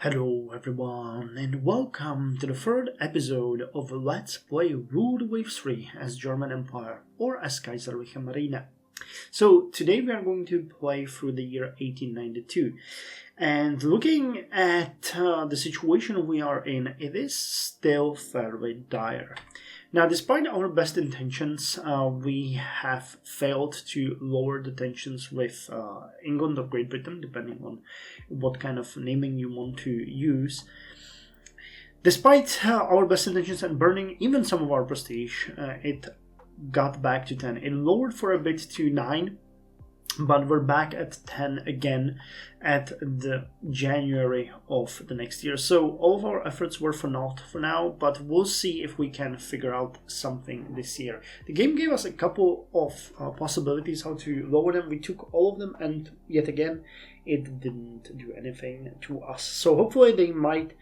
Hello everyone and welcome to the third episode of Let's Play Ruled Wave 3 as German Empire or as Kaiserliche Marine. So today we are going to play through the year 1892 and looking at the situation we are in, it is still fairly dire. Now, despite our best intentions, we have failed to lower the tensions with England or Great Britain, depending on what kind of naming you want to use. Despite our best intentions and burning even some of our prestige, it got back to 10. It lowered for a bit to 9, but we're back at 10 again at the January of the next year. So all of our efforts were for naught for now, but we'll see if we can figure out something this year. The game gave us a couple of possibilities how to lower them. We took all of them, and yet again, it didn't do anything to us. So hopefully they might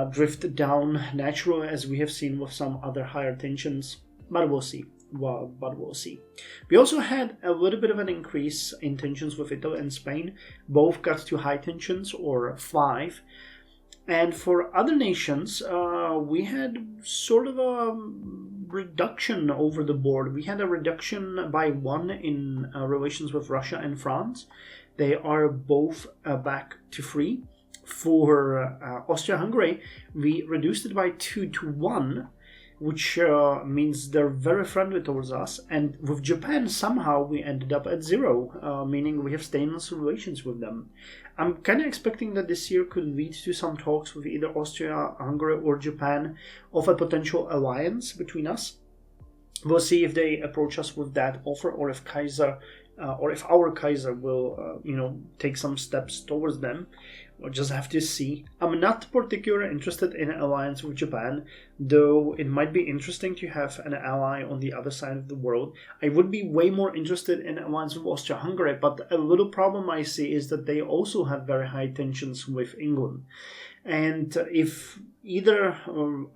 drift down naturally, as we have seen with some other higher tensions, but we'll see. But we'll see. We also had a little bit of an increase in tensions with Italy and Spain. Both got to high tensions, or 5. And for other nations, we had sort of a reduction over the board. We had a reduction by 1 in relations with Russia and France. They are both back to 3. For Austria-Hungary, we reduced it by 2 to 1. Which means they're very friendly towards us. And with Japan, somehow we ended up at 0, meaning we have stainless relations with them. I'm kind of expecting that this year could lead to some talks with either Austria, Hungary, or Japan of a potential alliance between us. We'll see if they approach us with that offer, or if our Kaiser will, take some steps towards them. We'll just have to see. I'm not particularly interested in an alliance with Japan, though it might be interesting to have an ally on the other side of the world. I would be way more interested in an alliance with Austria-Hungary, but a little problem I see is that they also have very high tensions with England. And if either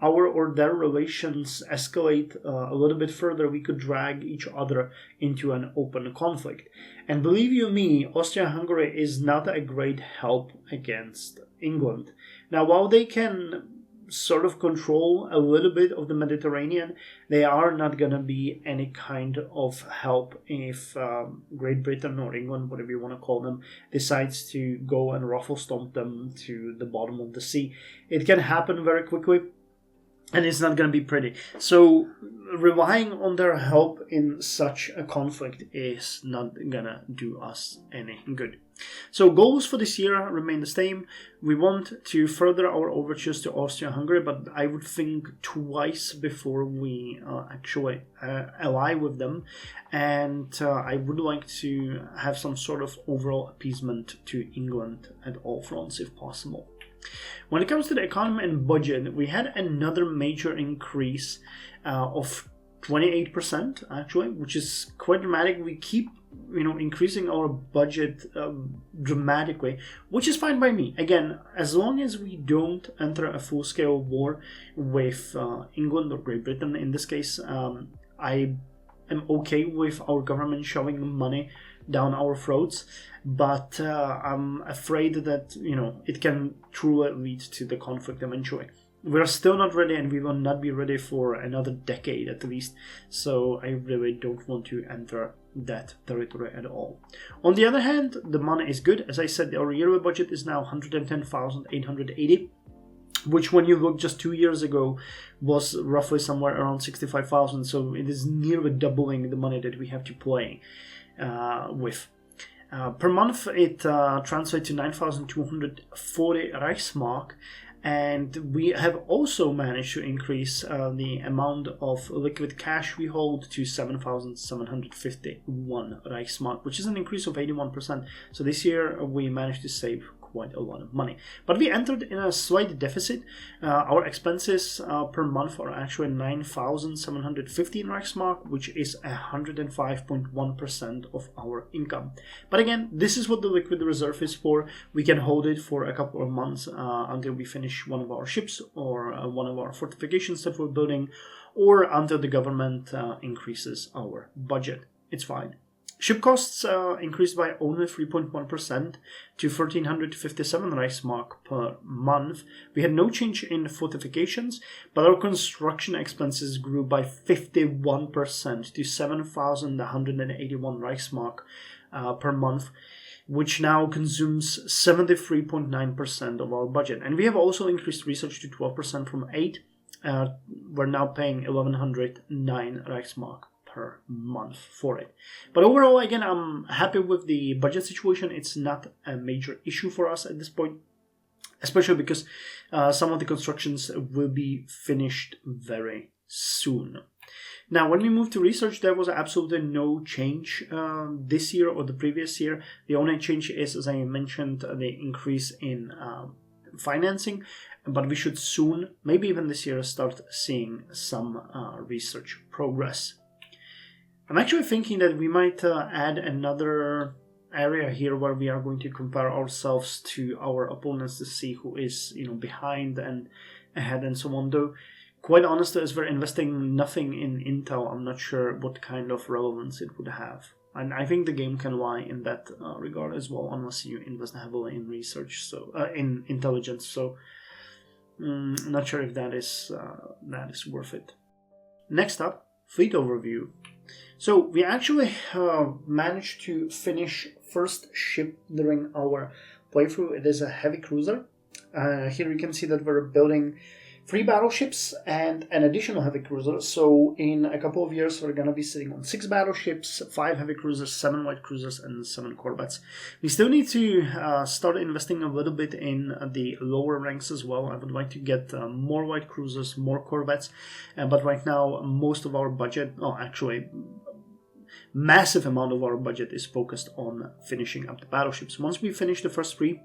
our or their relations escalate a little bit further, we could drag each other into an open conflict. And believe you me, Austria-Hungary is not a great help against England. Now, while they can sort of control a little bit of the Mediterranean, they are not going to be any kind of help if Great Britain or England, whatever you want to call them, decides to go and ruffle stomp them to the bottom of the sea. It can happen very quickly, and it's not going to be pretty. So relying on their help in such a conflict is not going to do us any good. So goals for this year remain the same. We want to further our overtures to Austria-Hungary, but I would think twice before we actually ally with them. And I would like to have some sort of overall appeasement to England at all fronts if possible. When it comes to the economy and budget, we had another major increase of 28% actually, which is quite dramatic. We keep increasing our budget dramatically, which is fine by me. Again, as long as we don't enter a full-scale war with England or Great Britain in this case, I am okay with our government shoving money down our throats, but I'm afraid that it can truly lead to the conflict eventually. We're still not ready, and we will not be ready for another decade at least, so I really don't want to enter that territory at all. On the other hand, the money is good. As I said, our yearly budget is now 110,880, which when you look just 2 years ago was roughly somewhere around 65,000, so it is nearly doubling the money that we have to play with. Per month it translates to 9,240 Reichsmark, and we have also managed to increase the amount of liquid cash we hold to 7,751 Reichsmark, which is an increase of 81%. So this year we managed to save quite a lot of money. But we entered in a slight deficit. Our expenses per month are actually 9,715 Reichsmark, which is 105.1% of our income. But again, this is what the liquid reserve is for. We can hold it for a couple of months until we finish one of our ships or one of our fortifications that we're building, or until the government increases our budget. It's fine. Ship costs increased by only 3.1% to 1,357 Reichsmark per month. We had no change in fortifications, but our construction expenses grew by 51% to 7,181 Reichsmark per month, which now consumes 73.9% of our budget. And we have also increased research to 12% from 8. We're now paying 1,109 Reichsmark per month for it. But overall, again, I'm happy with the budget situation. It's not a major issue for us at this point, especially because some of the constructions will be finished very soon. Now, when we move to research, there was absolutely no change this year or the previous year. The only change is, as I mentioned, the increase in financing, but we should soon, maybe even this year, start seeing some research progress. I'm actually thinking that we might add another area here where we are going to compare ourselves to our opponents to see who is, behind and ahead and so on. Though, quite honestly, as we're investing nothing in Intel, I'm not sure what kind of relevance it would have. And I think the game can lie in that regard as well, unless you invest heavily in research, so in intelligence. So, I'm not sure if that is worth it. Next up, fleet overview. So we actually managed to finish first ship during our playthrough. It is a heavy cruiser. Here you can see that we're building 3 battleships and an additional heavy cruiser. So in a couple of years, we're going to be sitting on 6 battleships, 5 heavy cruisers, 7 light cruisers, and 7 corvettes. We still need to start investing a little bit in the lower ranks as well. I would like to get more light cruisers, more corvettes. But right now, most of our budget, massive amount of our budget is focused on finishing up the battleships. Once we finish the first 3,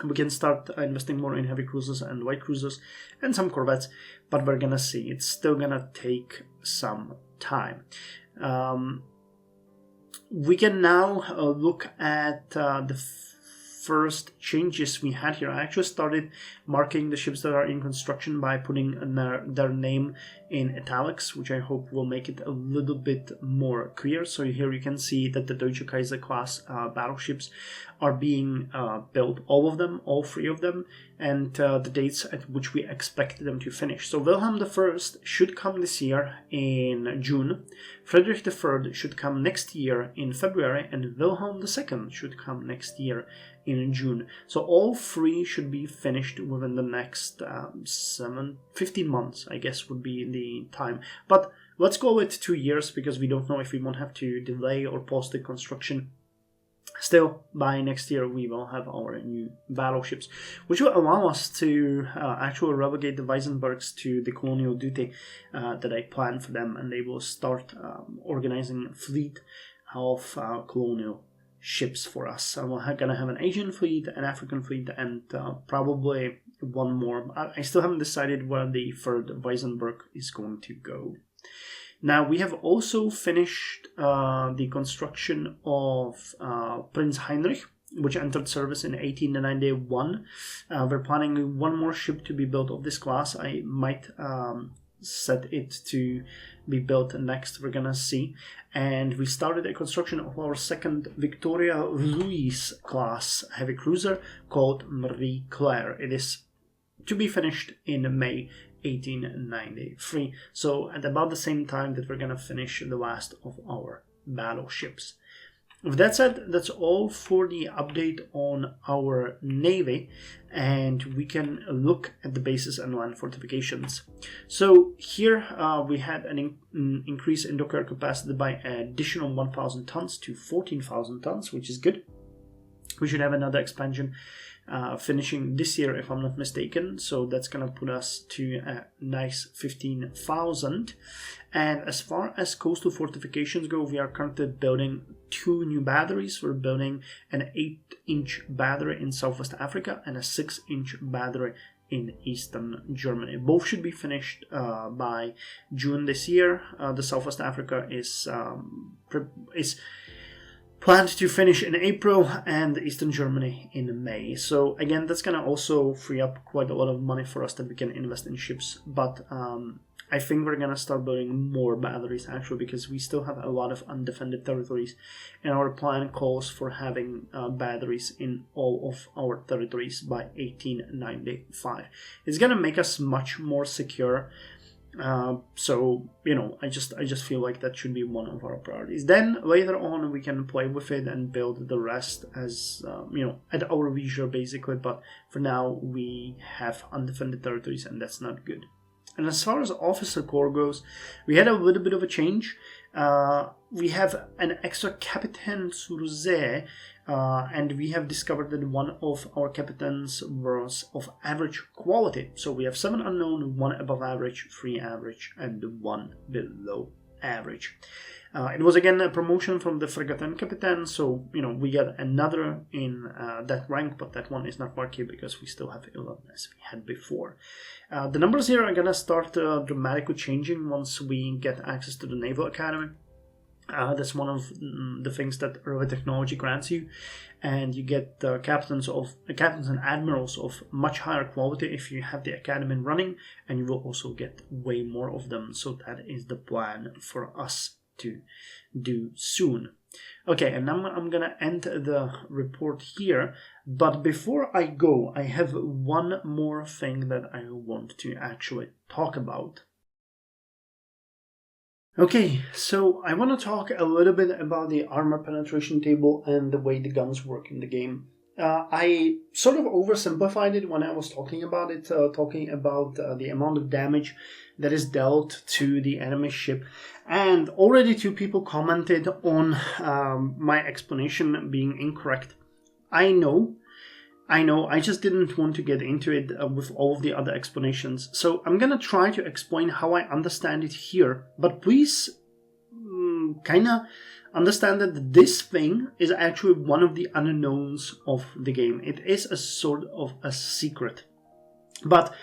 we can start investing more in heavy cruisers and light cruisers and some corvettes, but we're gonna see. It's still gonna take some time. We can now look at the first changes we had here. I actually started marking the ships that are in construction by putting their name in italics, which I hope will make it a little bit more clear. So here you can see that the Deutcher Kaiser class battleships are being built, all of them, all 3 of them, and the dates at which we expect them to finish. So Wilhelm I should come this year in June, Friedrich III should come next year in February, and Wilhelm II should come next year in June. So all 3 should be finished within the next 15 months, I guess, would be the time. But let's go with 2 years, because we don't know if we won't have to delay or pause the construction. Still, by next year, we will have our new battleships, which will allow us to actually relegate the Weissenbergs to the colonial duty that I planned for them, and they will start organizing a fleet of colonial ships for us. We're going to have an Asian fleet, an African fleet, and probably one more. I still haven't decided where the 3rd Weissenberg is going to go. Now, we have also finished the construction of Prince Heinrich, which entered service in 1891. We're planning one more ship to be built of this class. I might set it to be built next, we're gonna see. And we started a construction of our 2nd Victoria Louise class heavy cruiser called Marie Claire. It is to be finished in May 1893. So at about the same time that we're gonna finish the last of our battleships. With that said, that's all for the update on our navy, and we can look at the bases and land fortifications. So here we had an increase in dockyard capacity by an additional 1,000 tons to 14,000 tons, which is good. We should have another expansion finishing this year, if I'm not mistaken. So that's going to put us to a nice 15,000. And as far as coastal fortifications go, we are currently building 2 new batteries. We're building an 8-inch battery in Southwest Africa and a 6-inch battery in Eastern Germany. Both should be finished by June this year. The Southwest Africa is planned to finish in April, and Eastern Germany in May. So again, that's going to also free up quite a lot of money for us that we can invest in ships. But I think we're gonna start building more batteries actually, because we still have a lot of undefended territories, and our plan calls for having batteries in all of our territories by 1895. It's gonna make us much more secure. So I just feel like that should be one of our priorities. Then later on we can play with it and build the rest as at our leisure basically. But for now we have undefended territories, and that's not good. And as far as officer corps goes, we had a little bit of a change. We have an extra Captain Surze, and we have discovered that one of our captains was of average quality. So we have 7 unknown, 1 above average, 3 average, and 1 below average. It was again a promotion from the Frigate Captain, so we got another in that rank, but that one is not marked here because we still have 11 as we had before. The numbers here are gonna start dramatically changing once we get access to the Naval Academy. That's one of the things that early technology grants you, and you get captains and admirals of much higher quality if you have the academy running, and you will also get way more of them. So that is the plan for us to do soon. Okay, and now I'm gonna end the report here, but before I go, I have one more thing that I want to actually talk about. Okay, so I want to talk a little bit about the armor penetration table and the way the guns work in the game. I sort of oversimplified it when I was talking about it, talking about the amount of damage that is dealt to the enemy ship. And already 2 people commented on my explanation being incorrect. I know, I just didn't want to get into it with all of the other explanations. So I'm gonna try to explain how I understand it here, but please kind of understand that this thing is actually one of the unknowns of the game. It is a sort of a secret. But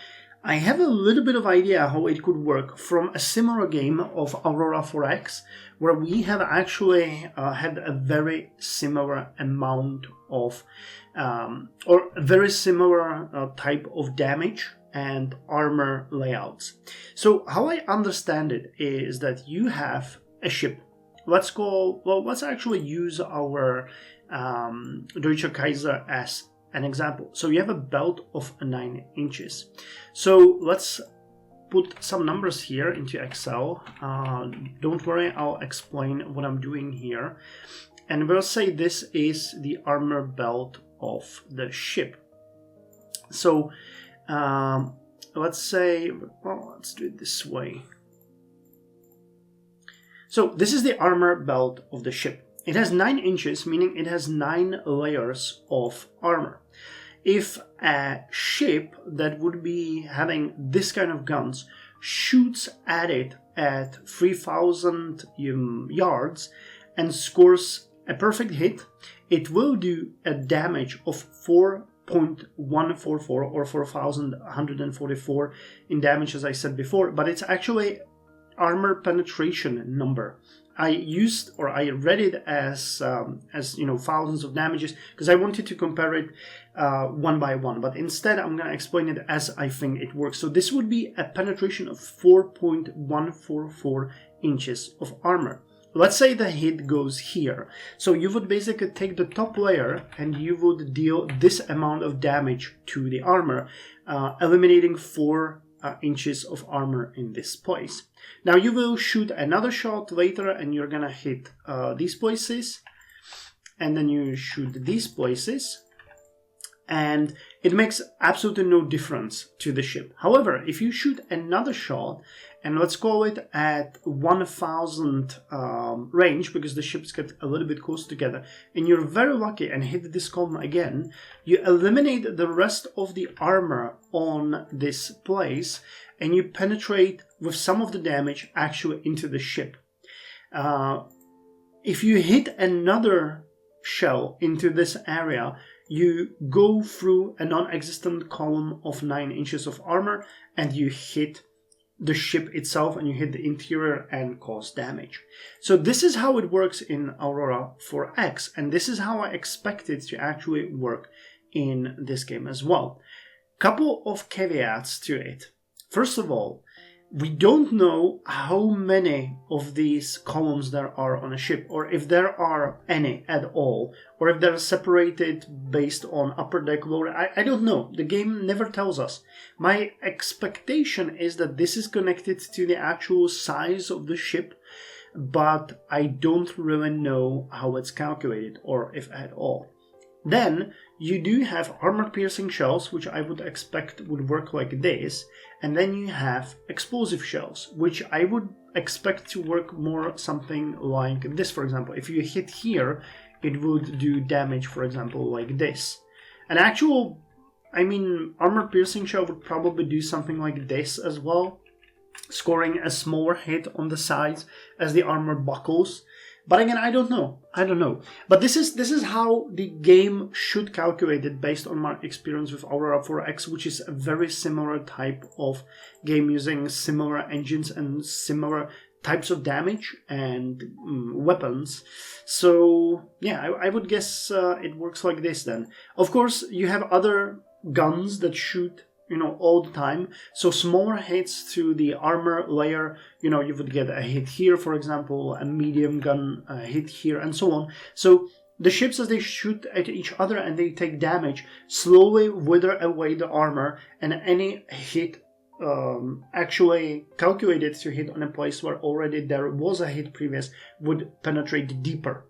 I have a little bit of idea how it could work from a similar game of Aurora 4X, where we have actually had a very similar amount of, or a very similar type of damage and armor layouts. So how I understand it is that you have a ship. Let's actually use our Deutcher Kaiser as an example. So you have a belt of 9 inches. So let's put some numbers here into Excel. Don't worry, I'll explain what I'm doing here. And we'll say this is the armor belt of the ship. So let's say, well, let's do it this way. So this is the armor belt of the ship. It has 9 inches, meaning it has 9 layers of armor. If a ship that would be having this kind of guns shoots at it at 3,000 yards and scores a perfect hit, it will do a damage of 4.144 or 4,144 in damage, as I said before, but it's actually armor penetration number. I read it as thousands of damages because I wanted to compare it one by one, but instead I'm going to explain it as I think it works. So this would be a penetration of 4.144 inches of armor. Let's say the hit goes here. So you would basically take the top layer and you would deal this amount of damage to the armor, eliminating 4 inches of armor in this place. Now you will shoot another shot later and you're gonna hit these places, and then you shoot these places, and it makes absolutely no difference to the ship. However, if you shoot another shot, and let's call it at 1,000 range, because the ships get a little bit close together, and you're very lucky and hit this column again, you eliminate the rest of the armor on this place, and you penetrate with some of the damage actually into the ship. If you hit another shell into this area, you go through a non-existent column of 9 inches of armor and you hit the ship itself, and you hit the interior and cause damage. So this is how it works in Aurora 4X, and this is how I expect it to actually work in this game as well. Couple of caveats to it. First of all, we don't know how many of these columns there are on a ship, or if there are any at all, or if they're separated based on upper deck, lower. I don't know. The game never tells us. My expectation is that this is connected to the actual size of the ship, but I don't really know how it's calculated, or if at all. Then you do have armor-piercing shells, which I would expect would work like this, and then you have explosive shells, which I would expect to work more something like this, for example. If you hit here, it would do damage, for example, like this. An actual, armor-piercing shell would probably do something like this as well, scoring a smaller hit on the sides as the armor buckles. But again, I don't know. But this is how the game should calculate it based on my experience with Aurora 4X, which is a very similar type of game using similar engines and similar types of damage and weapons. So yeah, I would guess it works like this then. Of course, you have other guns that shoot all the time. So smaller hits to the armor layer, you would get a hit here, for example, a medium gun hit here, and so on. So the ships, as they shoot at each other and they take damage, slowly wither away the armor, and any hit actually calculated to hit on a place where already there was a hit previous would penetrate deeper.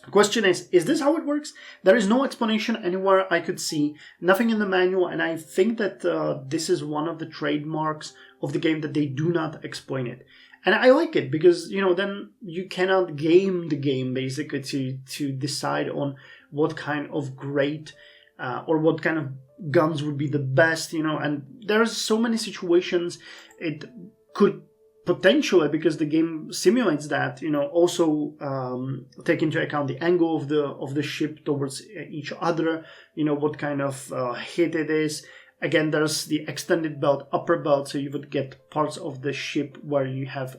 The question is this how it works? There is no explanation anywhere I could see, nothing in the manual, and I think that this is one of the trademarks of the game, that they do not explain it. And I like it, because, then you cannot game the game, basically, to decide on what kind of great or what kind of guns would be the best, and there's so many situations it could potentially, because the game simulates that, also take into account the angle of the ship towards each other, what kind of hit it is. Again, there's the extended belt, upper belt, so you would get parts of the ship where you have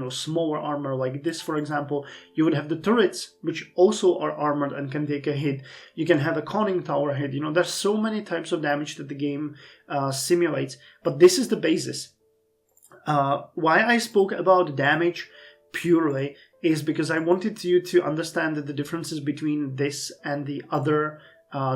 smaller armor like this, for example. You would have the turrets, which also are armored and can take a hit. You can have a conning tower hit. There's so many types of damage that the game simulates, but this is the basis. Why I spoke about damage purely is because I wanted you to understand that the differences between this and the other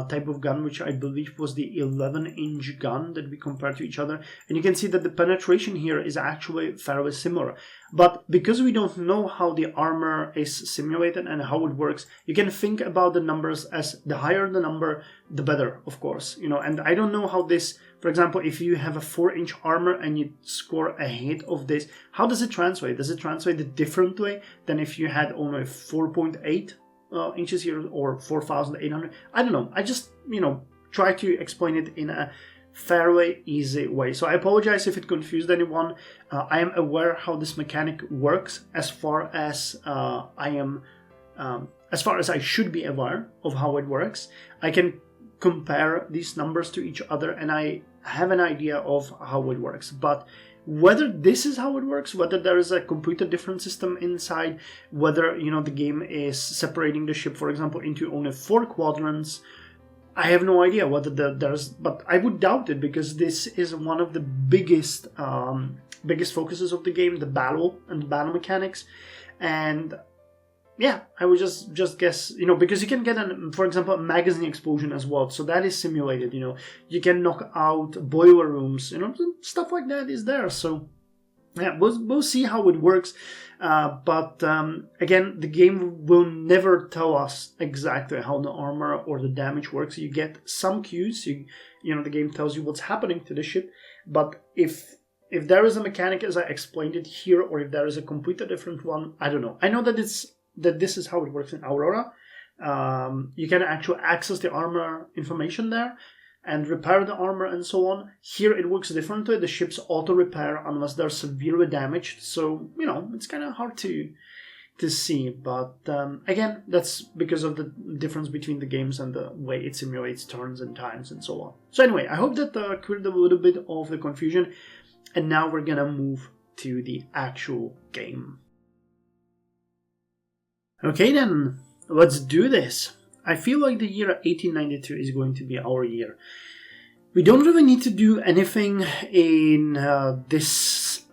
type of gun, which I believe was the 11-inch gun that we compared to each other. And you can see that the penetration here is actually fairly similar. But because we don't know how the armor is simulated and how it works, you can think about the numbers as the higher the number, the better, of course. And I don't know how this, for example, if you have a 4-inch armor and you score a hit of this, how does it translate? Does it translate differently than if you had only 4.8 inches here, or 4,800? I don't know. I just, try to explain it in a fairly easy way. So I apologize if it confused anyone. I am aware how this mechanic works, as far as as far as I should be aware of how it works. I can compare these numbers to each other, and I have an idea of how it works. But whether this is how it works, whether there is a completely different system inside, whether the game is separating the ship, for example, into only 4 quadrants, I have no idea whether there's, but I would doubt it, because this is one of the biggest focuses of the game, the battle and the battle mechanics. And yeah, I would just guess, because you can get, for example, a magazine explosion as well. So that is simulated, You can knock out boiler rooms, stuff like that is there. So yeah, we'll see how it works. But again, the game will never tell us exactly how the armor or the damage works. You get some cues. The game tells you what's happening to the ship. But if there is a mechanic as I explained it here, or if there is a completely different one, I don't know. I know that this is how it works in Aurora. You can actually access the armor information there and repair the armor and so on. Here it works differently. The ships auto-repair unless they're severely damaged. So, it's kind of hard to see. But again, that's because of the difference between the games and the way it simulates turns and times and so on. So anyway, I hope that cleared a little bit of the confusion. And now we're gonna move to the actual game. Okay then, let's do this. I feel like the year 1892 is going to be our year. We don't really need to do anything in this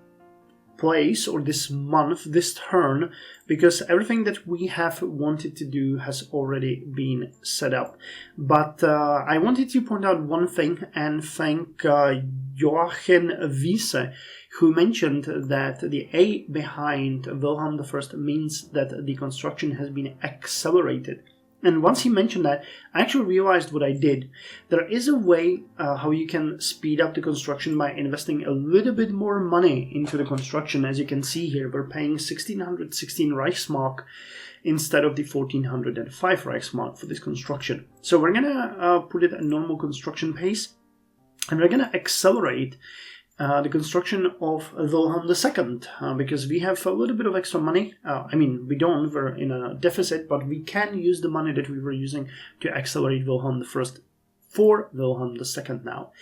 place, or this month, this turn, because everything that we have wanted to do has already been set up. But I wanted to point out one thing and thank Joachim Wiese, who mentioned that the A behind Wilhelm I means that the construction has been accelerated. And once he mentioned that, I actually realized what I did. There is a way how you can speed up the construction by investing a little bit more money into the construction. As you can see here, we're paying 1616 Reichsmark instead of the 1405 Reichsmark for this construction. So we're going to put it at normal construction pace, and we're going to accelerate the construction of Wilhelm II, because we have a little bit of extra money. We don't, we're in a deficit, but we can use the money that we were using to accelerate Wilhelm I for Wilhelm II now.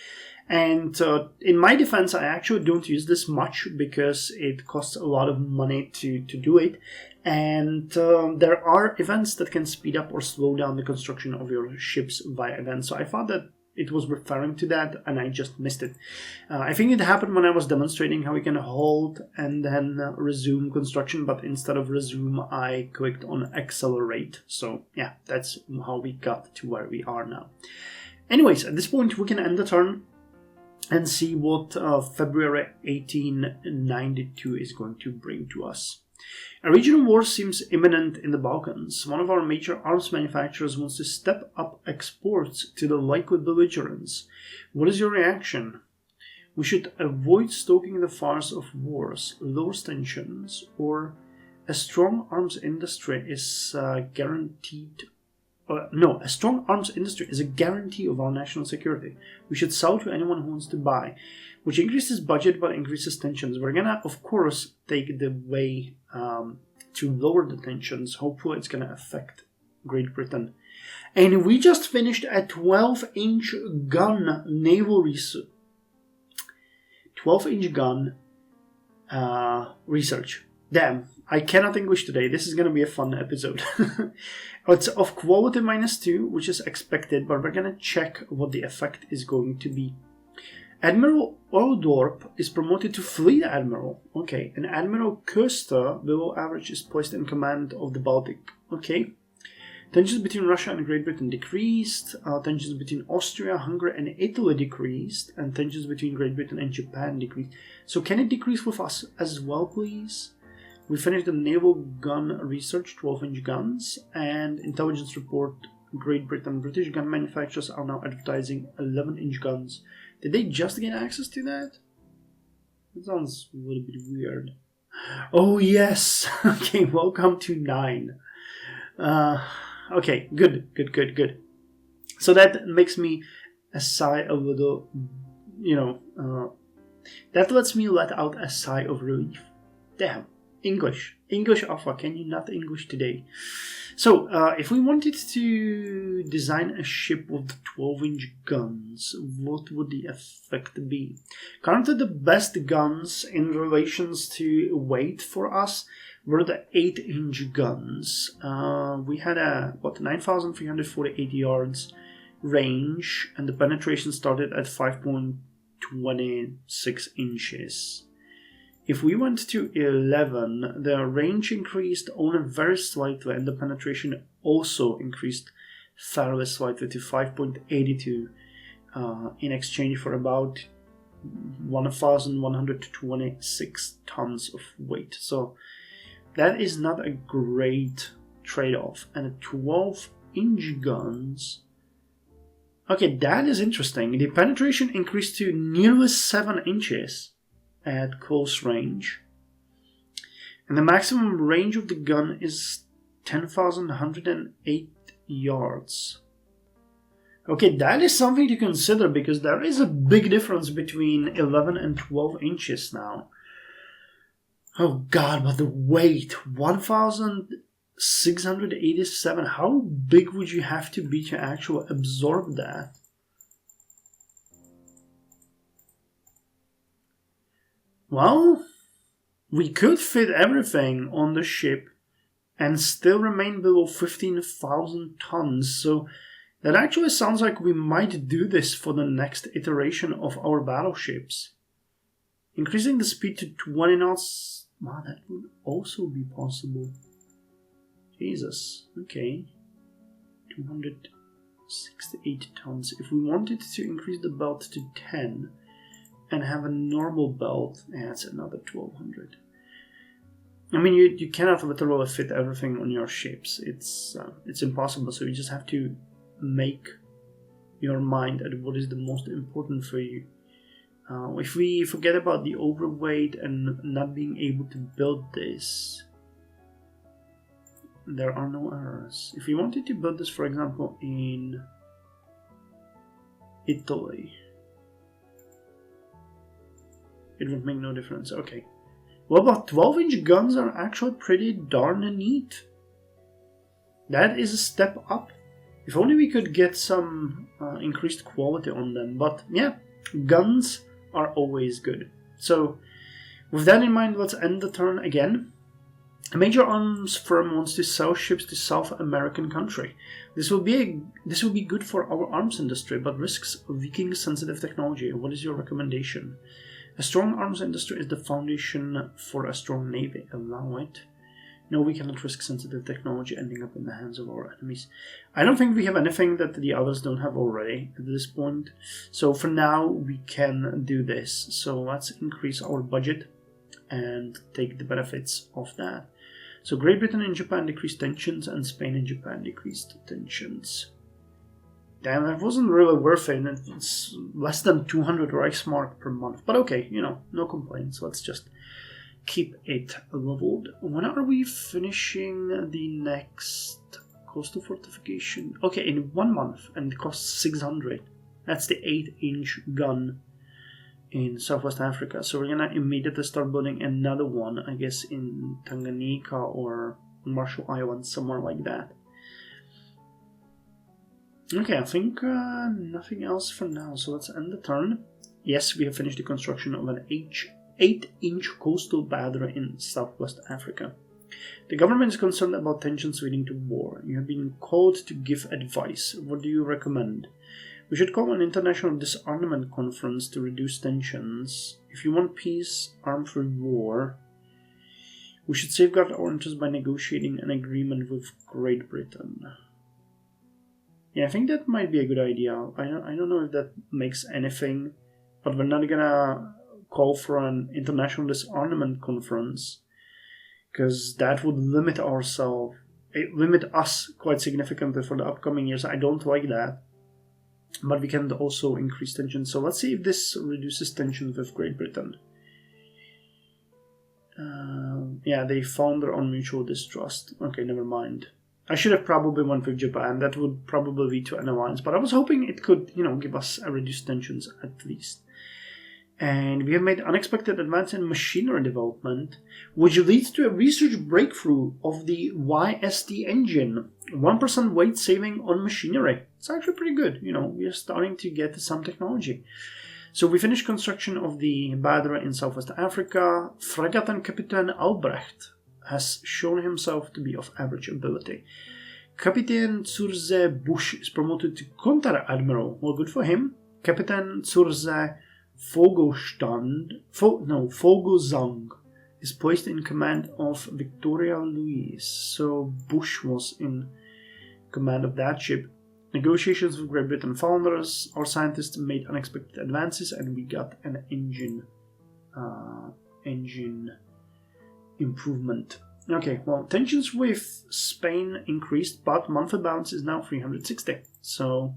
And in my defense, I actually don't use this much because it costs a lot of money to do it. And there are events that can speed up or slow down the construction of your ships via events. So I thought that it was referring to that, and I just missed it. I think it happened when I was demonstrating how we can hold and then resume construction, but instead of resume, I clicked on accelerate. So yeah, that's how we got to where we are now. Anyways, at this point, we can end the turn and see what February 1892 is going to bring to us. A regional war seems imminent in the Balkans. One of our major arms manufacturers wants to step up exports to the likely belligerents. What is your reaction? We should avoid stoking the fires of wars, lower tensions, or a strong arms industry is guaranteed. A strong arms industry is a guarantee of our national security. We should sell to anyone who wants to buy, which increases budget but increases tensions. We're gonna, of course, take the way to lower the tensions. Hopefully it's gonna affect Great Britain. And we just finished a 12-inch gun naval research. 12-inch gun research. Damn, I cannot English today. This is going to be a fun episode. It's of quality -2, which is expected, but we're going to check what the effect is going to be. Admiral Oldorp is promoted to Fleet Admiral. Okay, and Admiral Köster, below average, is placed in command of the Baltic. Okay. Tensions between Russia and Great Britain decreased. Tensions between Austria, Hungary, and Italy decreased. And tensions between Great Britain and Japan decreased. So can it decrease with us as well, please? We finished the naval gun research, 12-inch guns, and intelligence report. Great Britain, British gun manufacturers are now advertising 11-inch guns. Did they just get access to that? That sounds a little bit weird. Oh yes! Okay, welcome to 9. Okay, good. So that makes me sigh a little, that lets me let out a sigh of relief. Damn, English alpha, can you not English today? So, if we wanted to design a ship with 12-inch guns, what would the effect be? Currently, the best guns in relations to weight for us were the 8-inch guns. We had a 9,348 yards range, and the penetration started at 5.26 inches. If we went to 11, the range increased only very slightly, and the penetration also increased fairly slightly to 5.82 in exchange for about 1,126 tons of weight. So that is not a great trade-off. And 12-inch guns... Okay, that is interesting. The penetration increased to nearly 7 inches at close range. And the maximum range of the gun is 10,108 yards. Okay, that is something to consider because there is a big difference between 11 and 12 inches now. Oh god, but the weight, 1,687. How big would you have to be to actually absorb that? Well, we could fit everything on the ship and still remain below 15,000 tons. So that actually sounds like we might do this for the next iteration of our battleships. Increasing the speed to 20 knots. Wow, that would also be possible. Jesus. Okay. 268 tons. If we wanted to increase the belt to 10 and have a normal belt, that's another 1200. I mean, you cannot literally fit everything on your ships. It's impossible. So you just have to make your mind at what is the most important for you. If we forget about the overweight and not being able to build this, there are no errors. If we wanted to build this, for example, in Italy, it would make no difference. Okay. Well, about 12-inch guns are actually pretty darn neat. That is a step up. If only we could get some increased quality on them. But yeah, guns are always good. So with that in mind, let's end the turn again. A major arms firm wants to sell ships to South American country. This will be good for our arms industry, but risks Viking sensitive technology. What is your recommendation? A strong arms industry is the foundation for a strong navy. Allow it. No, we cannot risk sensitive technology ending up in the hands of our enemies. I don't think we have anything that the others don't have already at this point. So for now, we can do this. So let's increase our budget and take the benefits of that. So Great Britain and Japan decreased tensions, and Spain and Japan decreased tensions. Damn, that wasn't really worth it. It's less than 200 Reichsmark per month. But okay, no complaints. Let's just keep it leveled. When are we finishing the next coastal fortification? Okay, in 1 month, and it costs 600. That's the 8-inch gun in Southwest Africa. So we're gonna immediately start building another one, I guess in Tanganyika or Marshall Islands, somewhere like that. Okay, I think nothing else for now, so let's end the turn. Yes, we have finished the construction of an 8-inch coastal battery in Southwest Africa. The government is concerned about tensions leading to war. You have been called to give advice. What do you recommend? We should call an international disarmament conference to reduce tensions. If you want peace, arm for war. We should safeguard our interests by negotiating an agreement with Great Britain. Yeah, I think that might be a good idea. I don't know if that makes anything, but we're not gonna call for an international disarmament conference, because that would limit us quite significantly for the upcoming years. I don't like that. But we can also increase tension. So let's see if this reduces tension with Great Britain. Yeah, they found their own mutual distrust. Okay, never mind. I should have probably went with Japan. That would probably lead to an alliance. But I was hoping it could, give us a reduced tensions at least. And we have made unexpected advance in machinery development, which leads to a research breakthrough of the YST engine. 1% weight saving on machinery. It's actually pretty good. We are starting to get some technology. So we finished construction of the battery in Southwest Africa. Fregatten Captain Albrecht has shown himself to be of average ability. Captain Zurze Busch is promoted to Grand Admiral. Well, good for him. Captain Zurze Vogelsang is placed in command of Victoria Louise. So Busch was in command of that ship. Negotiations with Great Britain founders. Our scientists made unexpected advances, and we got an engine improvement. Okay, well, tensions with Spain increased, but monthly balance is now 360. So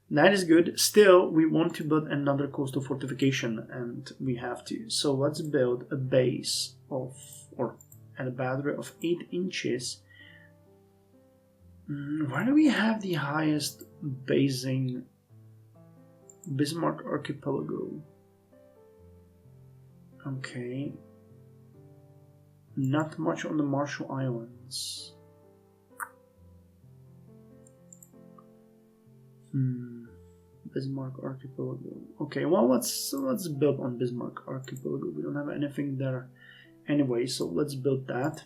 that is good. Still, we want to build another coastal fortification, and we have to. So let's build a base and a battery of 8 inches. Where do we have the highest basing? Bismarck Archipelago. Okay. Not much on the Marshall Islands. Bismarck Archipelago. Okay, well let's build on Bismarck Archipelago. We don't have anything there anyway, so let's build that.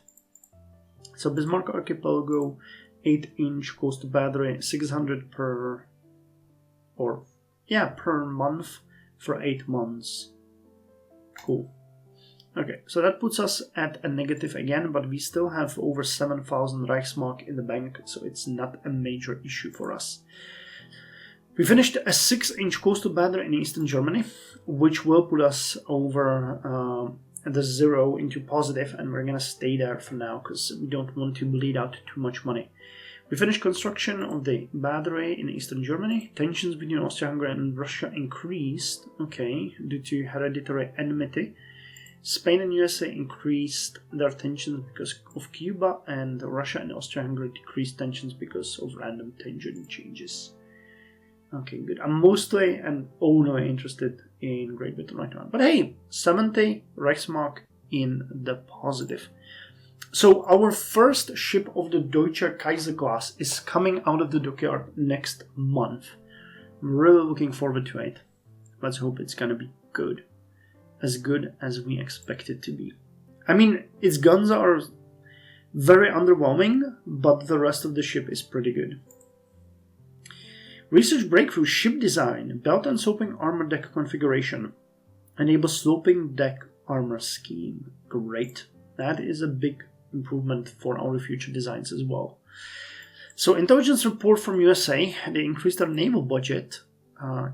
So Bismarck Archipelago, 8-inch coastal battery, 600 per month for 8 months. Cool. Okay, so that puts us at a negative again, but we still have over 7,000 Reichsmark in the bank, so it's not a major issue for us. We finished a 6-inch coastal battery in eastern Germany, which will put us over the 0 into positive, and we're gonna stay there for now because we don't want to bleed out too much money. We finished construction of the battery in eastern Germany. Tensions between Austria-Hungary and Russia increased, okay, due to hereditary enmity. Spain and USA increased their tensions because of Cuba, and Russia and Austria-Hungary decreased tensions because of random tension changes. Okay, good. I'm mostly and only interested in Great Britain right now. But hey, 70 Reichsmark in the positive. So our first ship of the Deutcher Kaiser class is coming out of the dockyard next month. I'm really looking forward to it. Let's hope it's gonna be good. As good as we expect it to be. I mean, its guns are very underwhelming, but the rest of the ship is pretty good. Research breakthrough ship design, belt and sloping armor deck configuration. Enable sloping deck armor scheme. Great. That is a big improvement for our future designs as well. So, intelligence report from USA, they increased their naval budget.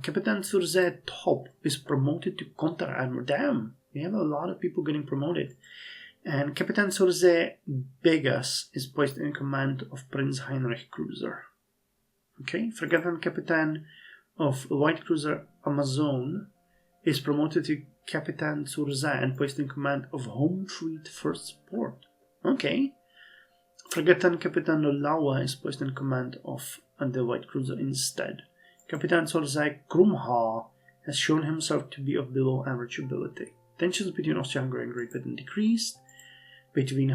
Captain Surze Top is promoted to Grand Admiral. Damn, we have a lot of people getting promoted. And Captain Surze Begas is placed in command of Prince Heinrich cruiser. Okay, Frigate Captain of light cruiser Amazon is promoted to Captain Surze and placed in command of Home Fleet First Port. Okay. Frigate Captain Lawa is placed in command of the light cruiser instead. Captain Sorzai Krumha has shown himself to be of below average ability. Tensions between Austria-Hungary and Great Britain decreased. Between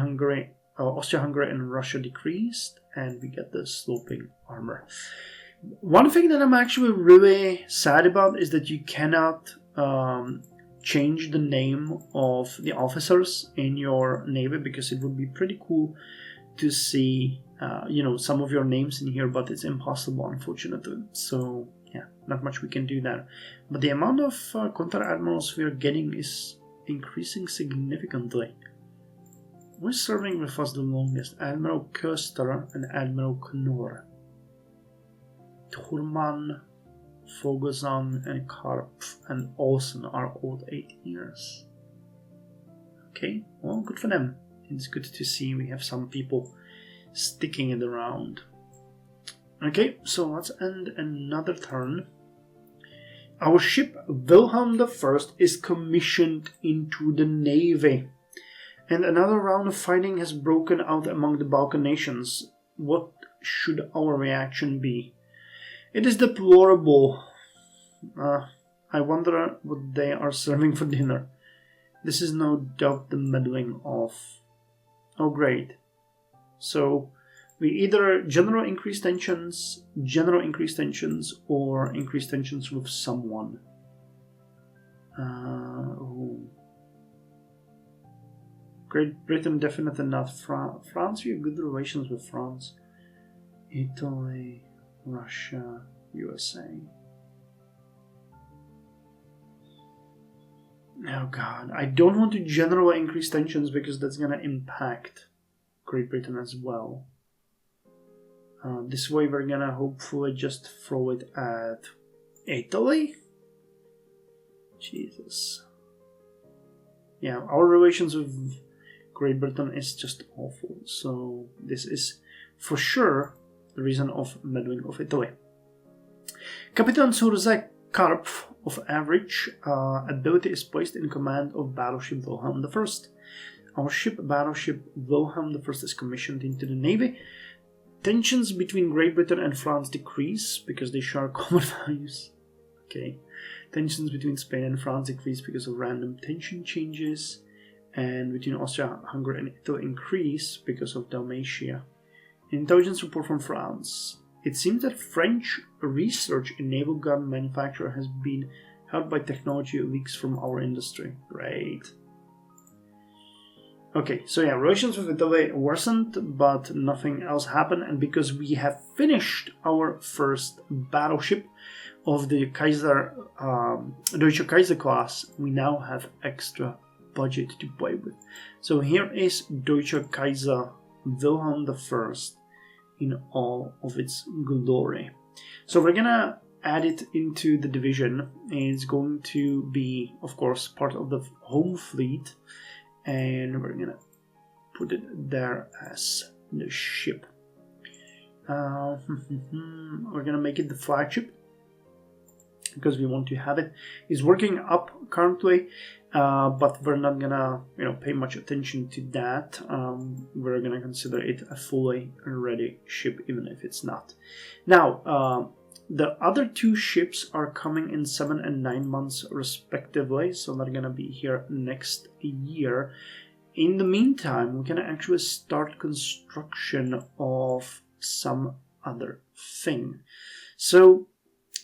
Austria-Hungary and Russia decreased. And we get the sloping armor. One thing that I'm actually really sad about is that you cannot change the name of the officers in your navy, because it would be pretty cool to see some of your names in here, but it's impossible, unfortunately. So yeah, not much we can do there. But the amount of counter-admirals we are getting is increasing significantly. Who's serving with us the longest? Admiral Köster and Admiral Knorr. Thurman, Vogelsang, and Karpf and Olsen are all 8 years. Okay, well, good for them. It's good to see we have some people sticking it around. Okay, so let's end another turn. Our ship Wilhelm I is commissioned into the Navy. And another round of fighting has broken out among the Balkan nations. What should our reaction be? It is deplorable. I wonder what they are serving for dinner. This is no doubt the meddling of... Oh, great. So, we either general increase tensions, or increase tensions with someone. Great Britain, definitely not. France, we have good relations with France. Italy, Russia, USA. Oh god, I don't want to generally increase tensions because that's gonna impact Great Britain as well. This way we're gonna hopefully just throw it at Italy? Jesus. Yeah, our relations with Great Britain is just awful. So this is for sure the reason of meddling of Italy. Captain Surzai Karpf of average ability is placed in command of battleship Wilhelm I. Our ship battleship Wilhelm I is commissioned into the Navy. Tensions between Great Britain and France decrease because they share common values. Okay. Tensions between Spain and France decrease because of random tension changes. And between Austria, Hungary and Italy increase because of Dalmatia. Intelligence report from France. It seems that French research in naval gun manufacture has been helped by technology leaks from our industry. Great. Okay, so yeah, relations with Italy worsened, but nothing else happened. And because we have finished our first battleship, of the Deutcher Kaiser class, we now have extra budget to play with. So here is Deutcher Kaiser Wilhelm I in all of its glory. So we're gonna add it into the division. It's going to be, of course, part of the home fleet, and we're gonna put it there as the ship. We're gonna make it the flagship because we want to have it. It's working up currently, but we're not gonna pay much attention to that. We're gonna consider it a fully ready ship, even if it's not. Now the other two ships are coming in 7 and 9 months respectively, so they're gonna be here next year. In the meantime, we can actually start construction of some other thing. So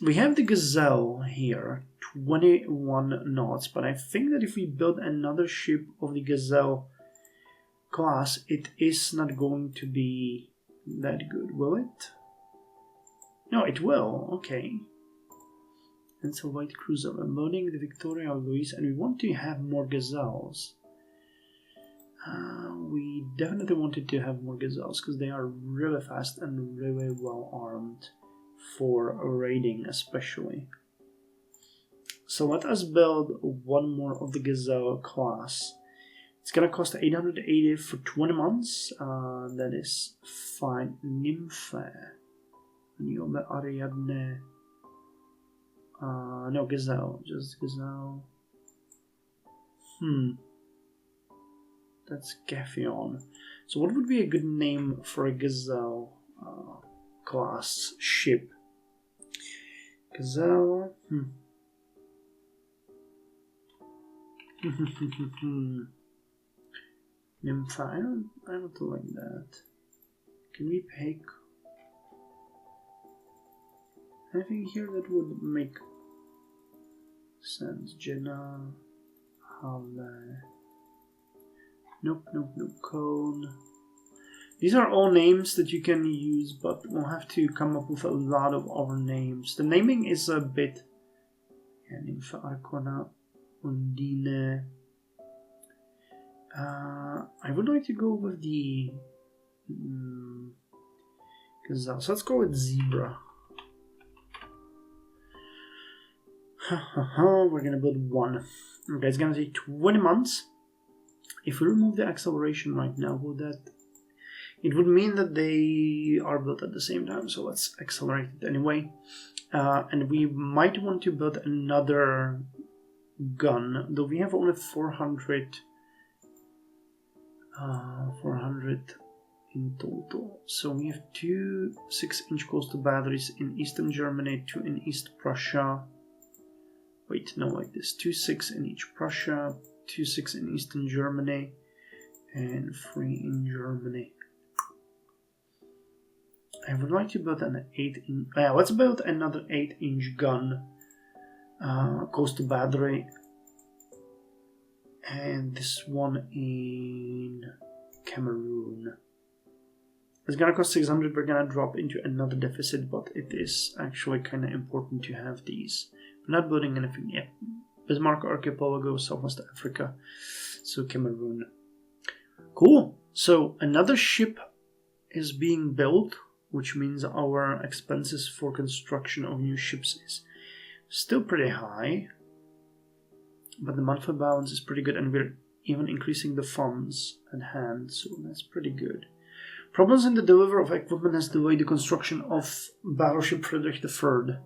we have the Gazelle here, 21 knots, but I think that if we build another ship of the Gazelle class, it is not going to be that good, will it? No, it will, okay. It's a white cruiser. I'm loading the Victoria Louise, and we want to have more Gazelles. We definitely wanted to have more Gazelles because they are really fast and really well armed for raiding especially. So let us build one more of the Gazelle class. It's gonna cost 880 for 20 months. That is fine. Nymphe. Niobe Ariadne. No, Gazelle. Just Gazelle. That's Gaffion. So what would be a good name for a Gazelle class ship? Gazelle. Nympha. I don't like that. Can we pick anything here that would make sense? Jenna, Halle. Nope. Cone. These are all names that you can use, but we'll have to come up with a lot of other names. The naming is a bit... Nympha, Arcona, Undine. I would like to go with the... Gazelle. So let's go with Zebra. We're gonna build one. Okay, it's gonna take 20 months. If we remove the acceleration right now, would that... It would mean that they are built at the same time, so let's accelerate it anyway. And we might want to build another gun, though we have only 400 in total. So we have 2 6-inch coastal batteries in Eastern Germany, 2 in East Prussia. Wait, no, like this. 2 6 in each Prussia, 2 6 in Eastern Germany, and 3 in Germany. I would like to build an 8-inch... let's build another 8-inch gun, coastal battery, and this one in Cameroon. It's gonna cost 600. We're gonna drop into another deficit, but it is actually kind of important to have these. We're not building anything yet. Bismarck Archipelago, Southwest Africa, so Cameroon. Cool. So another ship is being built, which means our expenses for construction of new ships is still pretty high, but the monthly balance is pretty good, and we're even increasing the funds at hand, so that's pretty good. Problems in the delivery of equipment has delayed the construction of battleship Friedrich III.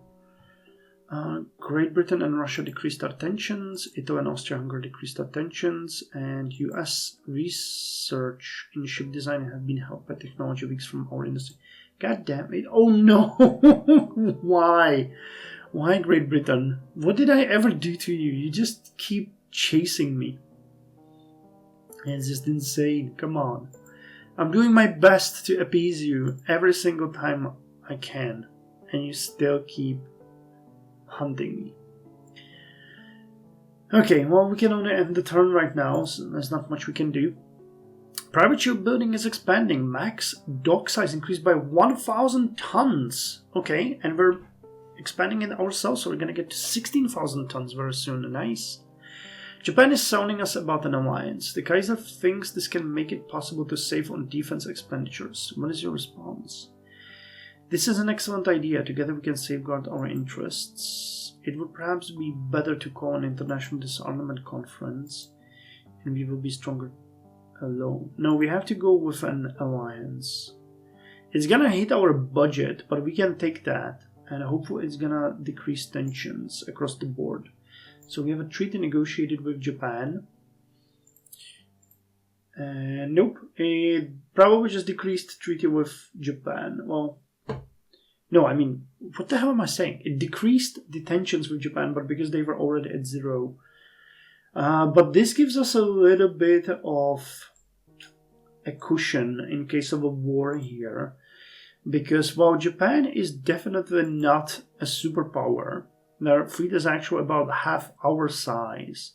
Great Britain and Russia decreased our tensions, Italy and Austria-Hungary decreased our tensions, and US research in ship design have been helped by technology weeks from our industry. God damn it. Oh no! Why? Why, Great Britain? What did I ever do to you? You just keep chasing me. It's just insane. Come on. I'm doing my best to appease you every single time I can, and you still keep hunting me. Okay, well, we can only end the turn right now, so there's not much we can do. Private ship building is expanding. Max dock size increased by 1,000 tons. Okay, and we're expanding it ourselves, so we're gonna get to 16,000 tons very soon. Nice. Japan is sounding us about an alliance. The Kaiser thinks this can make it possible to save on defense expenditures. What is your response? This is an excellent idea. Together we can safeguard our interests. It would perhaps be better to call an international disarmament conference, and we will be stronger alone. No, we have to go with an alliance. It's gonna hit our budget, but we can take that, and hopefully it's gonna decrease tensions across the board. So we have a treaty negotiated with Japan. Nope, it probably just decreased treaty with Japan. Well, no, I mean, what the hell am I saying? It decreased the tensions with Japan, but because they were already at 0. But this gives us a little bit of a cushion in case of a war here. Because while Japan is definitely not a superpower, their fleet is actually about half our size.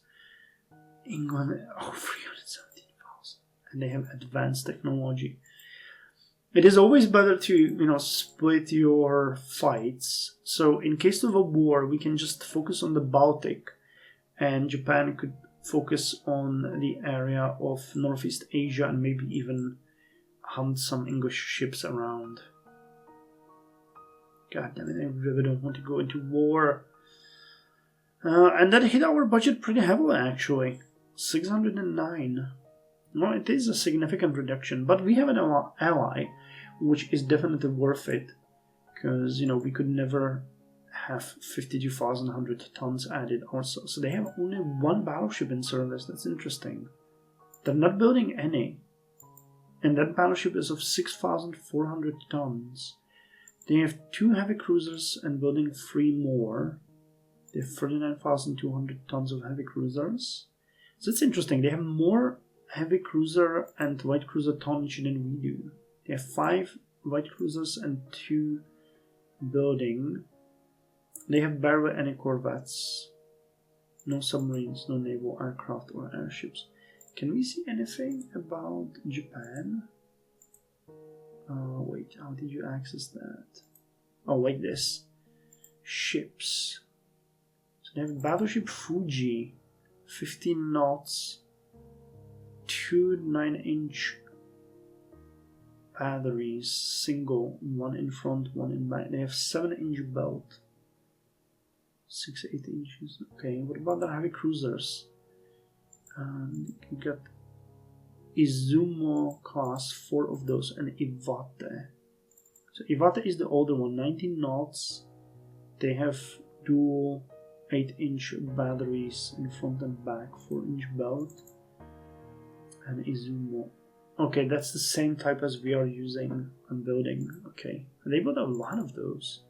England, 317,000. And they have advanced technology. It is always better to, split your fights. So in case of a war, we can just focus on the Baltic. And Japan could focus on the area of Northeast Asia and maybe even hunt some English ships around. God damn it, I really don't want to go into war. And that hit our budget pretty heavily, actually. 609. Well, it is a significant reduction, but we have an ally, which is definitely worth it. Because, we could never have 52,100 tons added also. So they have only 1 battleship in service. That's interesting. They're not building any. And that battleship is of 6,400 tons. They have 2 heavy cruisers and building 3 more. They have 39,200 tons of heavy cruisers. So it's interesting. They have more heavy cruiser and light cruiser tonnage than we do. They have 5 light cruisers and 2 building. They have barely any corvettes. No submarines, no naval aircraft or airships. Can we see anything about Japan? Wait, how did you access that? Oh, like this. Ships. So they have battleship Fuji, 15 knots, 2 9-inch batteries, single, 1 in front, 1 in back. They have 7-inch belt, 6-8 inches. Okay, what about the heavy cruisers? You got Izumo class, 4 of those, and Iwate. So Iwate is the older one, 19 knots. They have dual 8-inch batteries in front and back, 4-inch belt. And Izumo. Okay, that's the same type as we are using and building. Okay, they built a lot of those.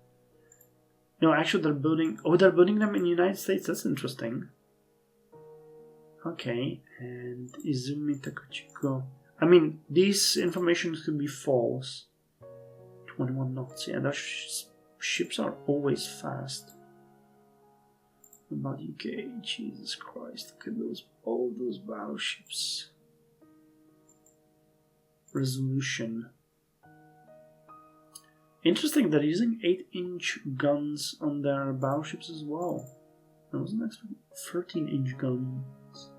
No, actually they're building them in the United States. That's interesting. Okay, and Izumi Takachiko. I mean, these information could be false. 21 knots. Yeah, their ships are always fast. What about UK? Jesus Christ, look at all those battleships. Resolution. Interesting, they're using 8-inch guns on their battleships as well. I wasn't expecting 13-inch guns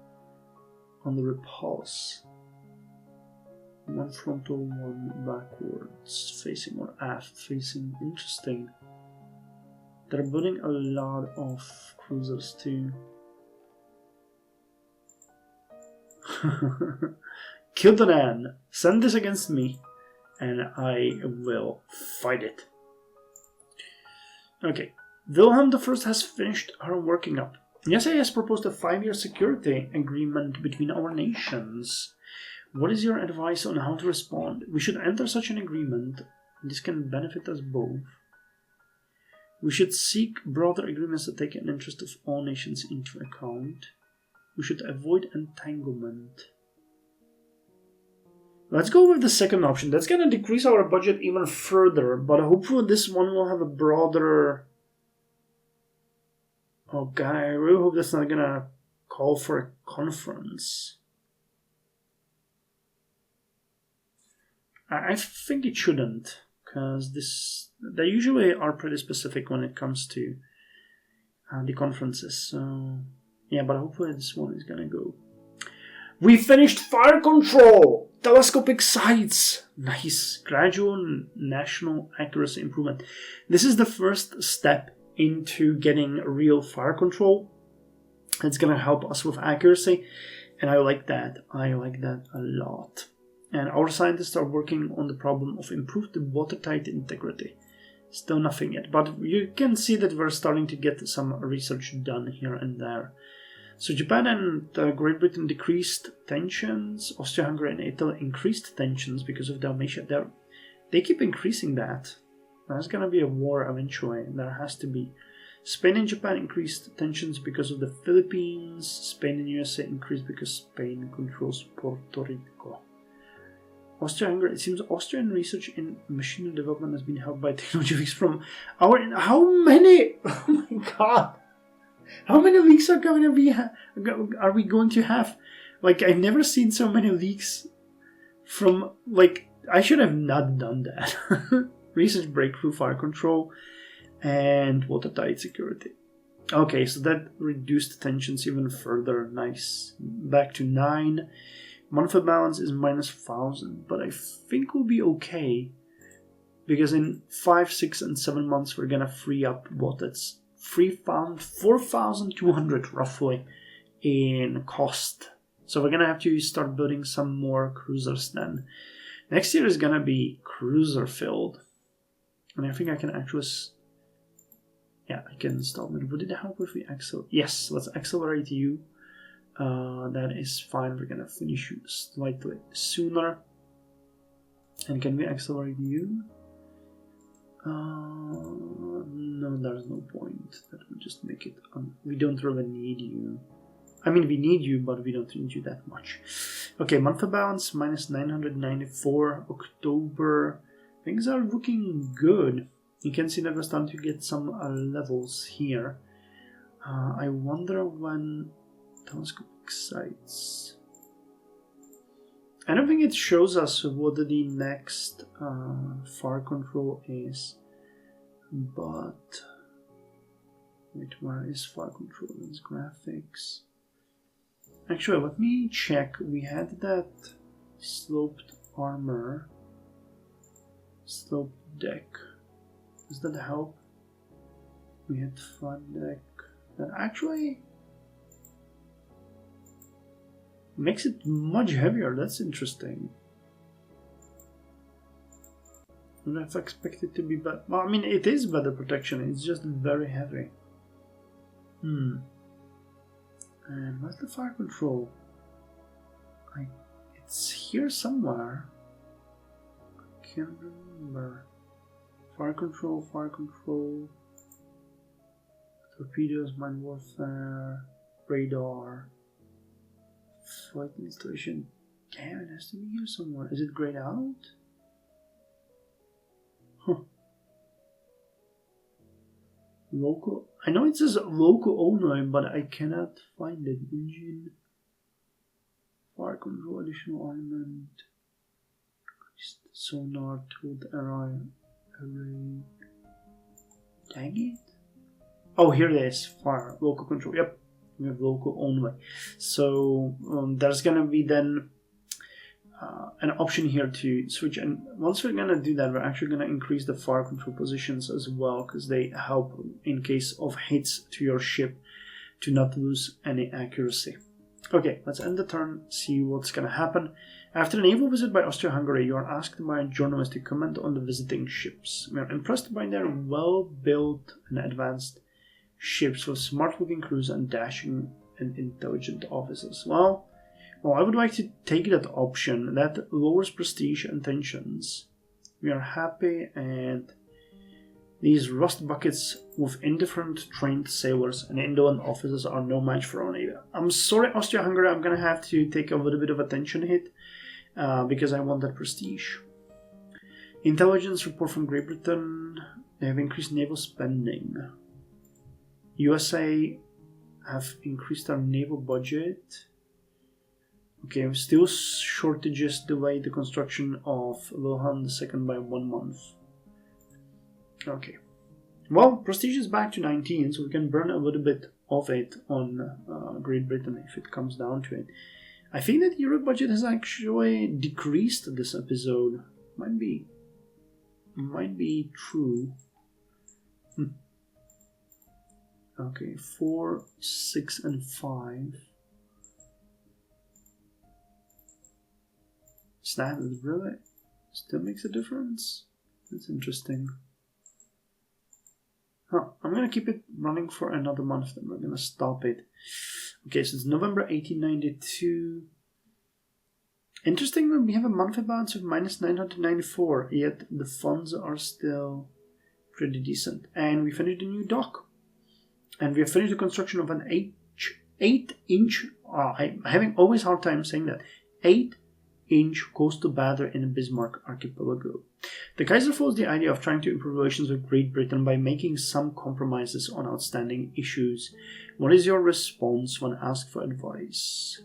on the Repulse. 1 frontal, 1 backwards facing or aft facing. Interesting. They're building a lot of cruisers too. Kildonan, send this against me and I will fight it. Okay, Wilhelm I has finished her working up. Yasei has proposed a 5-year security agreement between our nations. What is your advice on how to respond? We should enter such an agreement. This can benefit us both. We should seek broader agreements that take an interest of all nations into account. We should avoid entanglement. Let's go with the second option. That's going to decrease our budget even further, but hopefully this one will have a broader... Oh god, I really hope that's not going to call for a conference. I think it shouldn't, because they usually are pretty specific when it comes to the conferences. So yeah, but hopefully this one is gonna go. We finished fire control! Telescopic sights! Nice. Gradual national accuracy improvement. This is the first step into getting real fire control. It's gonna help us with accuracy, and I like that. I like that a lot. And our scientists are working on the problem of improved watertight integrity. Still nothing yet, but you can see that we're starting to get some research done here and there. So Japan and Great Britain decreased tensions. Austria-Hungary and Italy increased tensions because of Dalmatia. They keep increasing that. There's going to be a war eventually. There has to be. Spain and Japan increased tensions because of the Philippines. Spain and USA increased because Spain controls Puerto Rico. Austria-Hungary. It seems Austrian research in machinery development has been helped by technology leaks from our... How many? Oh my god. How many leaks are we going to have? Like, I've never seen so many leaks from, like, I should have not done that. Research breakthrough fire control and watertight security. Okay, so that reduced tensions even further. Nice. Back to 9. Monthly balance is -1,000, but I think we'll be okay. Because in 5, 6, and 7 months we're gonna free up what? That's 4,200 roughly in cost. So we're gonna have to start building some more cruisers then. Next year is gonna be cruiser filled, and I think I can actually, yeah, I can stop it. Would it help if we accelerate? Yes, let's accelerate you. That is fine. We're gonna finish you slightly sooner. And can we accelerate you? No, there's no point. That would just make it... we don't really need you. I mean, we need you, but we don't need you that much. Okay, monthly balance, -994. October. Things are looking good. You can see that we're starting to get some levels here. I wonder when... Telescopic sights. I don't think it shows us what the next fire control is, but wait, where is fire control? It's graphics. Actually, let me check. We had that sloped armor, sloped deck. Does that help? We had flat deck. That actually makes it much heavier. That's interesting. I would have expected to be better. Well, I mean, it is better protection. It's just very heavy. And where's the fire control? It's here somewhere. I can't remember. Fire control. Torpedoes, mine warfare, radar. Flight installation. Damn, it has to be here somewhere. Is it grayed out? Huh. Local. I know it says local only, but I cannot find it. Engine. Fire control, additional armament. Sonar, towed array. Dang it. Oh, here it is. Fire. Local control. Yep. We have local only. So there's gonna be then an option here to switch, and once we're gonna do that, we're actually gonna increase the fire control positions as well, because they help in case of hits to your ship to not lose any accuracy. Okay, let's end the turn, see what's gonna happen. After a naval visit by Austria-Hungary, you are asked by a journalist to comment on the visiting ships. We are impressed by their well-built and advanced ships with smart-looking crews and dashing and intelligent officers. Well, I would like to take that option. That lowers prestige and tensions. We are happy, and these rust buckets with indifferent trained sailors and indolent officers are no match for our navy. I'm sorry, Austria-Hungary, I'm gonna have to take a little bit of a tension hit because I want that prestige. Intelligence report from Great Britain. They have increased naval spending. USA have increased our naval budget. Okay, still shortages delay the construction of Wilhelm II by 1 month. Okay. Well, prestige is back to 19, so we can burn a little bit of it on Great Britain if it comes down to it. I think that Europe budget has actually decreased this episode. Might be true. Okay, 4, 6, and 5. Is that really still makes a difference? That's interesting. I'm gonna keep it running for another month, then we're gonna stop it. Okay, so it's November 1892. Interesting that we have a monthly balance of minus 994, yet the funds are still pretty decent. And we finished a new dock. And we have finished the construction of an 8-inch, I'm having always hard time saying that, 8-inch coastal battery in the Bismarck archipelago. The Kaiser follows the idea of trying to improve relations with Great Britain by making some compromises on outstanding issues. What is your response when asked for advice?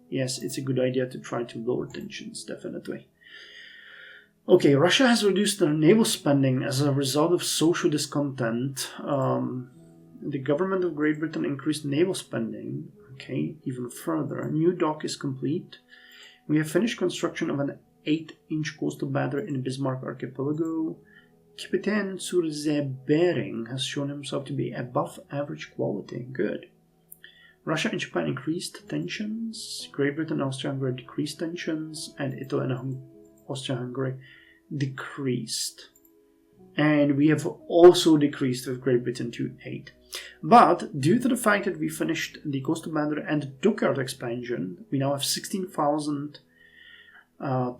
Yes, it's a good idea to try to lower tensions, definitely. Okay, Russia has reduced their naval spending as a result of social discontent. The government of Great Britain increased naval spending, even further. A new dock is complete. We have finished construction of an 8-inch coastal battery in the Bismarck archipelago. Captain zur Seebering has shown himself to be above average quality. Good. Russia and Japan increased tensions. Great Britain and Austria-Hungary decreased tensions. And Italy and Austria-Hungary decreased. And we have also decreased with Great Britain to 8. But due to the fact that we finished the coastal battery and the dockyard expansion, we now have 16,000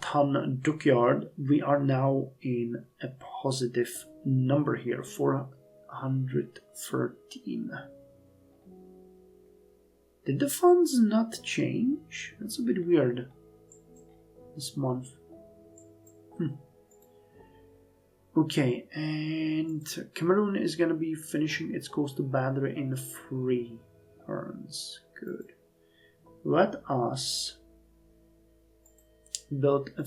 ton dockyard. We are now in a positive number here, 413. Did the funds not change? That's a bit weird this month. Okay, and Cameroon is going to be finishing its coastal battery in 3 turns. Good. Let us build a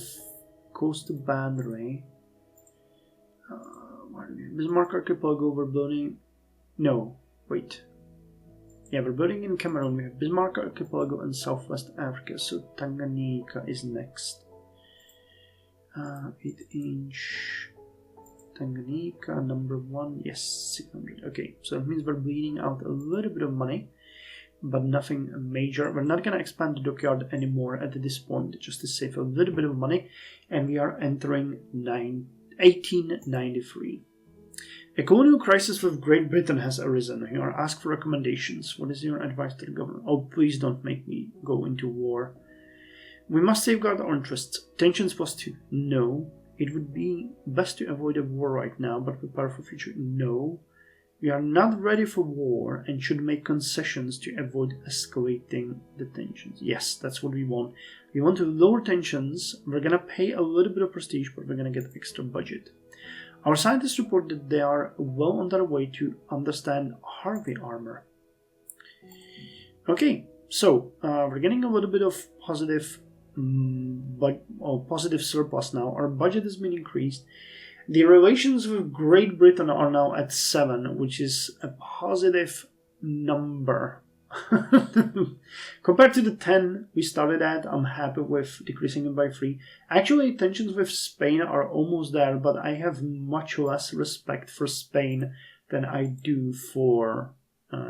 coastal battery. Bismarck archipelago, we're building. No, wait. Yeah, we're building in Cameroon. We have Bismarck archipelago and Southwest Africa, so Tanganyika is next. 8-inch. Tanganyika, number 1, yes, 600. Okay, so that means we're bleeding out a little bit of money, but nothing major. We're not going to expand the dockyard anymore at this point, just to save a little bit of money, and we are entering 1893. A colonial crisis with Great Britain has arisen. You are asked for recommendations. What is your advice to the government? Oh, please don't make me go into war. We must safeguard our interests. Tensions +2. No. It would be best to avoid a war right now, but prepare for future. No. We are not ready for war and should make concessions to avoid escalating the tensions. Yes, that's what we want. We want to lower tensions. We're going to pay a little bit of prestige, but we're going to get extra budget. Our scientists report that they are well on their way to understand Harvey armor. Okay, so we're getting a little bit of positive surplus now. Our budget has been increased. The relations with Great Britain are now at 7, which is a positive number. Compared to the 10 we started at, I'm happy with decreasing it by 3. Actually, tensions with Spain are almost there, but I have much less respect for Spain than I do for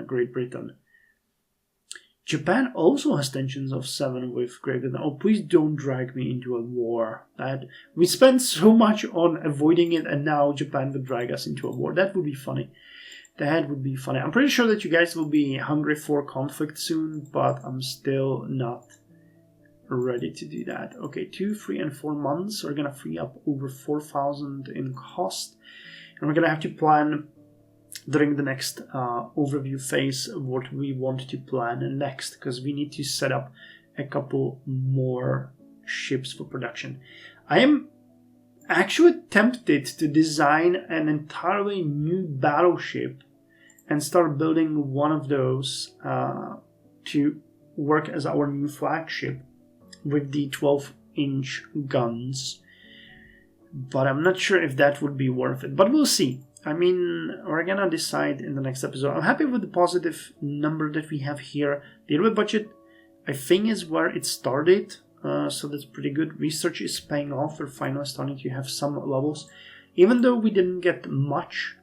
Great Britain. Japan also has tensions of 7 with Great Britain. Oh, please don't drag me into a war. We spent so much on avoiding it, and now Japan would drag us into a war. That would be funny. That would be funny. I'm pretty sure that you guys will be hungry for conflict soon, but I'm still not ready to do that. Okay, 2, 3, and 4 months are going to free up over 4,000 in cost. And we're going to have to plan during the next overview phase what we want to plan next, because we need to set up a couple more ships for production. I am actually tempted to design an entirely new battleship and start building one of those to work as our new flagship with the 12-inch guns. but I'm not sure if that would be worth it. But we'll see. I mean, we're gonna decide in the next episode. I'm happy with the positive number that we have here. The Irwe budget, I think, is where it started, so that's pretty good. Research is paying off. We're finally starting to have some levels. Even though we didn't get much,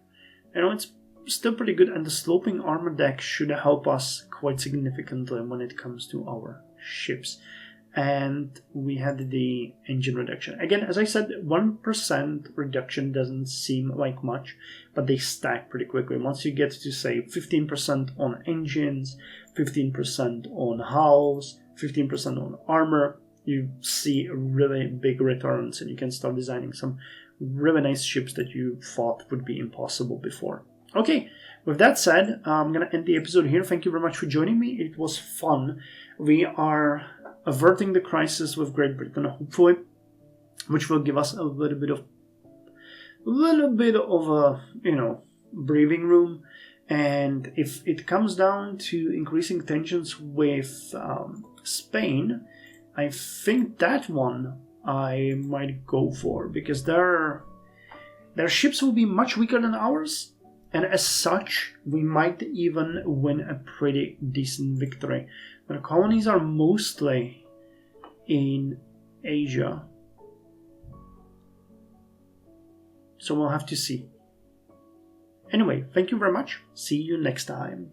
it's still pretty good, and the sloping armor deck should help us quite significantly when it comes to our ships. And we had the engine reduction. Again, as I said, 1% reduction doesn't seem like much, but they stack pretty quickly. Once you get to, say, 15% on engines, 15% on hulls, 15% on armor, you see really big returns, and you can start designing some really nice ships that you thought would be impossible before. Okay, with that said, I'm going to end the episode here. Thank you very much for joining me. It was fun. We are averting the crisis with Great Britain, hopefully, which will give us a little bit of a breathing room. And if it comes down to increasing tensions with Spain, I think that one I might go for, because their ships will be much weaker than ours, and as such, we might even win a pretty decent victory. The colonies are mostly in Asia, so we'll have to see. Anyway, thank you very much. See you next time.